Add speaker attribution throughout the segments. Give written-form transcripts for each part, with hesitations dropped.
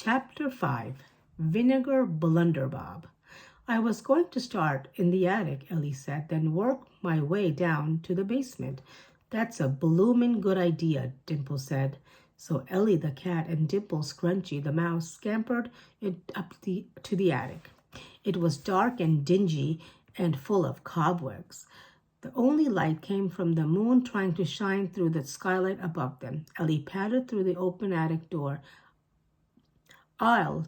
Speaker 1: Chapter 5 Vinegar Blunderbob. I was going to start in the attic, Ellie said, then work my way down to the basement. That's a bloomin' good idea, Dimple said. So Ellie the cat and Dimple Scrunchy the mouse scampered up to the attic. It was dark and dingy and full of cobwebs. The only light came from the moon trying to shine through the skylight above them. Ellie pattered through the open attic door. It'll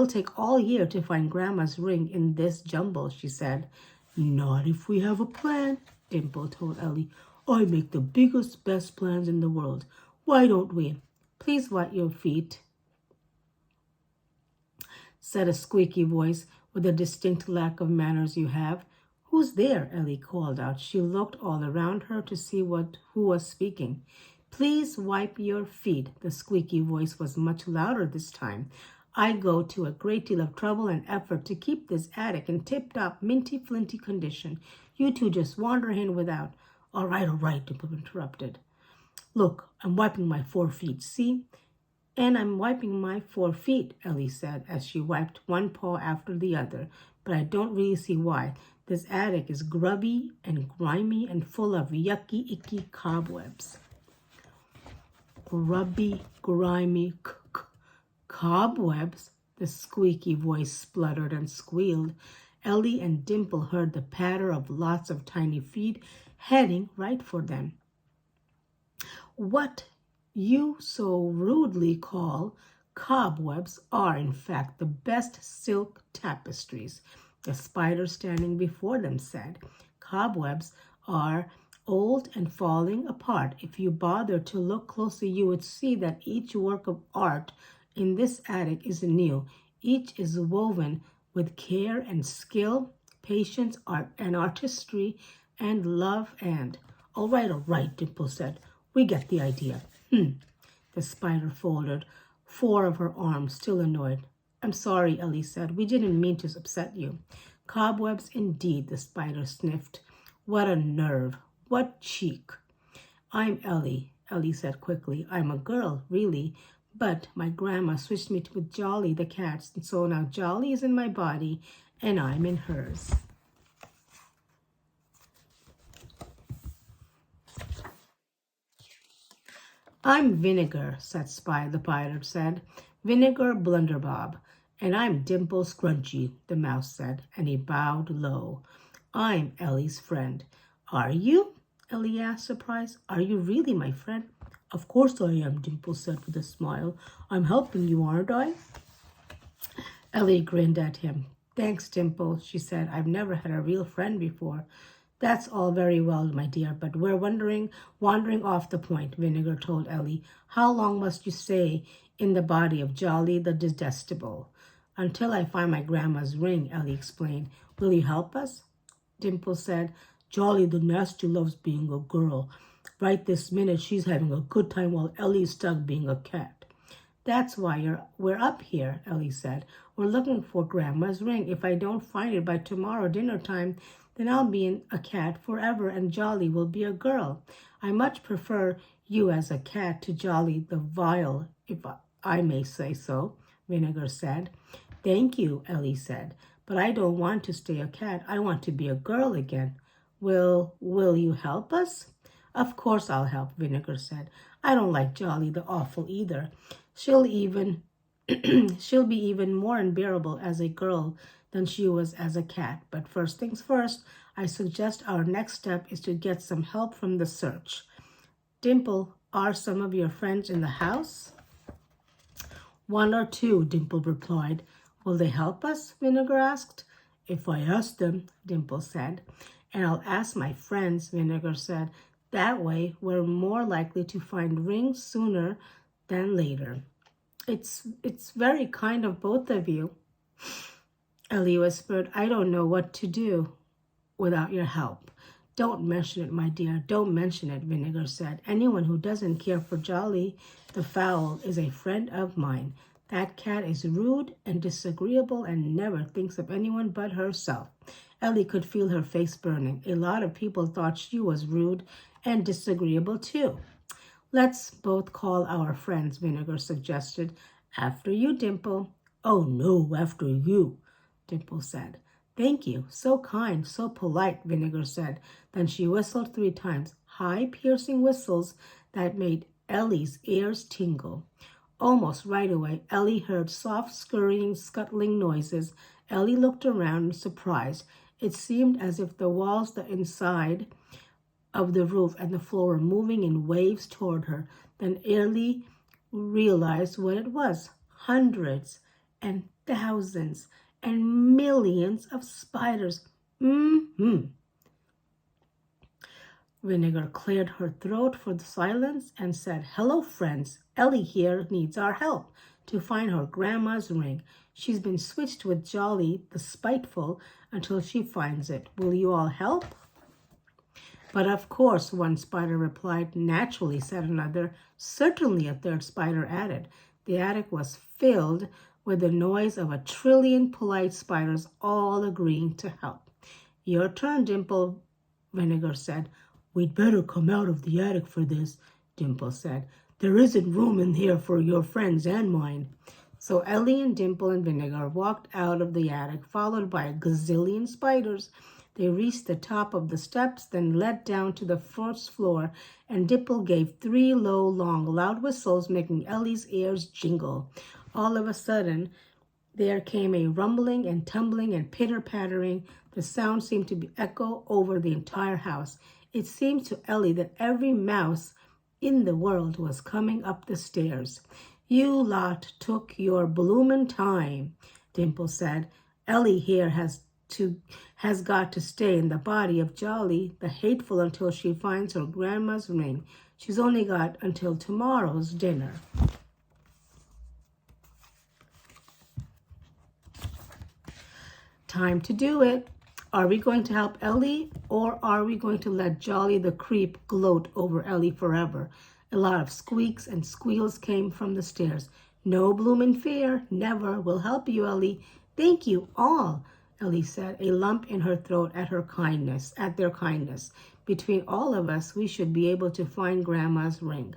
Speaker 1: take all year to find Grandma's ring in this jumble, she said. Not if we have a plan, Dimple told Ellie. I make the biggest, best plans in the world. Why don't we? Please wipe your feet, said a squeaky voice with a distinct lack of manners you have. Who's there? Ellie called out. She looked all around her to see who was speaking. Please wipe your feet. The squeaky voice was much louder this time. I go to a great deal of trouble and effort to keep this attic in tip-top, minty-flinty condition. You two just wander in without. All right, Dimple interrupted. Look, I'm wiping my 4 feet, see? And I'm wiping my 4 feet, Ellie said as she wiped one paw after the other. But I don't really see why. This attic is grubby and grimy and full of yucky, icky cobwebs. Grubby, grimy cobwebs, the squeaky voice spluttered and squealed. Ellie and Dimple heard the patter of lots of tiny feet heading right for them. What you so rudely call cobwebs are, in fact, the best silk tapestries, the spider standing before them said. Cobwebs are old and falling apart. If you bother to look closely, you would see that each work of art in this attic is new. Each is woven with care and skill, patience, art and artistry, and love and... All right, Dimple said. We get the idea. The spider folded 4 of her arms, still annoyed. I'm sorry, Ellie said. We didn't mean to upset you. Cobwebs indeed, the spider sniffed. What a nerve. What cheek. I'm Ellie, Ellie said quickly. I'm a girl, really. But my grandma switched me with Jolly the cat, and so now Jolly is in my body and I'm in hers. I'm Vinegar, the pirate said. Vinegar Blunderbob. And I'm Dimple Scrunchy, the mouse said, and he bowed low. I'm Ellie's friend. Are you? Ellie asked, surprised. Are you really my friend? Of course I am, Dimple said with a smile. I'm helping you, aren't I? Ellie grinned at him. Thanks, Dimple, she said. I've never had a real friend before. That's all very well, my dear, but we're wandering off the point, Vinegar told Ellie. How long must you stay in the body of Jolly the Digestible? Until I find my grandma's ring, Ellie explained. Will you help us? Dimple said. Jolly the Nasty loves being a girl. Right this minute, she's having a good time while Ellie's stuck being a cat. That's why we're up here, Ellie said. We're looking for Grandma's ring. If I don't find it by tomorrow dinner time, then I'll be a cat forever and Jolly will be a girl. I much prefer you as a cat to Jolly the Vile, if I may say so, Vinegar said. Thank you, Ellie said. But I don't want to stay a cat. I want to be a girl again. Will you help us? Of course I'll help, Vinegar said. I don't like Jolly the Awful either. She'll be even more unbearable as a girl than she was as a cat. But first things first, I suggest our next step is to get some help from the search. Dimple, are some of your friends in the house? 1 or 2, Dimple replied. Will they help us? Vinegar asked. If I ask them, Dimple said. And I'll ask my friends, Vinegar said. That way, we're more likely to find rings sooner than later. It's very kind of both of you, Ellie whispered. I don't know what to do without your help. Don't mention it, my dear. Don't mention it, Vinegar said. Anyone who doesn't care for Jolly the Fowl is a friend of mine. That cat is rude and disagreeable and never thinks of anyone but herself. Ellie could feel her face burning. A lot of people thought she was rude and disagreeable too. Let's both call our friends, Vinegar suggested. After you, Dimple. Oh, no, after you, Dimple said. Thank you. So kind, so polite, Vinegar said. Then she whistled 3 times, high, piercing whistles that made Ellie's ears tingle. Almost right away, Ellie heard soft, scurrying, scuttling noises. Ellie looked around, surprised. It seemed as if the walls, the inside of the roof, and the floor were moving in waves toward her. Then Ellie realized what it was. Hundreds and thousands and millions of spiders. Mm-hmm. Vinegar cleared her throat for the silence and said, Hello, friends. Ellie here needs our help to find her grandma's ring. She's been switched with Jolly the Spiteful until she finds it. Will you all help? But of course, one spider replied. Naturally, said another. Certainly, a third spider added. The attic was filled with the noise of 1,000,000,000,000 polite spiders all agreeing to help. Your turn, Dimple, Vinegar said. We'd better come out of the attic for this, Dimple said. There isn't room in here for your friends and mine. So Ellie and Dimple and Vinegar walked out of the attic, followed by a gazillion spiders. They reached the top of the steps, then led down to the first floor, and Dimple gave 3 low, long, loud whistles, making Ellie's ears jingle. All of a sudden, there came a rumbling and tumbling and pitter-pattering. The sound seemed to echo over the entire house. It seemed to Ellie that every mouse in the world was coming up the stairs. You lot took your bloomin' time, Dimple said. Ellie here has got to stay in the body of Jolly the Hateful until she finds her grandma's ring. She's only got until tomorrow's dinner. Time to do it. Are we going to help Ellie, or are we going to let Jolly the Creep gloat over Ellie forever? A lot of squeaks and squeals came from the stairs. No bloomin' fear. Never. We'll help you, Ellie. Thank you all, Ellie said, a lump in her throat at their kindness. Between all of us, we should be able to find Grandma's ring.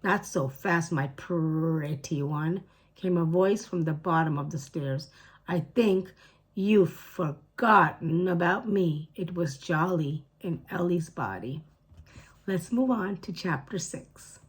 Speaker 1: Not so fast, my pretty one, came a voice from the bottom of the stairs. I think you've forgotten about me. It was Jolly in Ellie's body. Let's move on to chapter 6.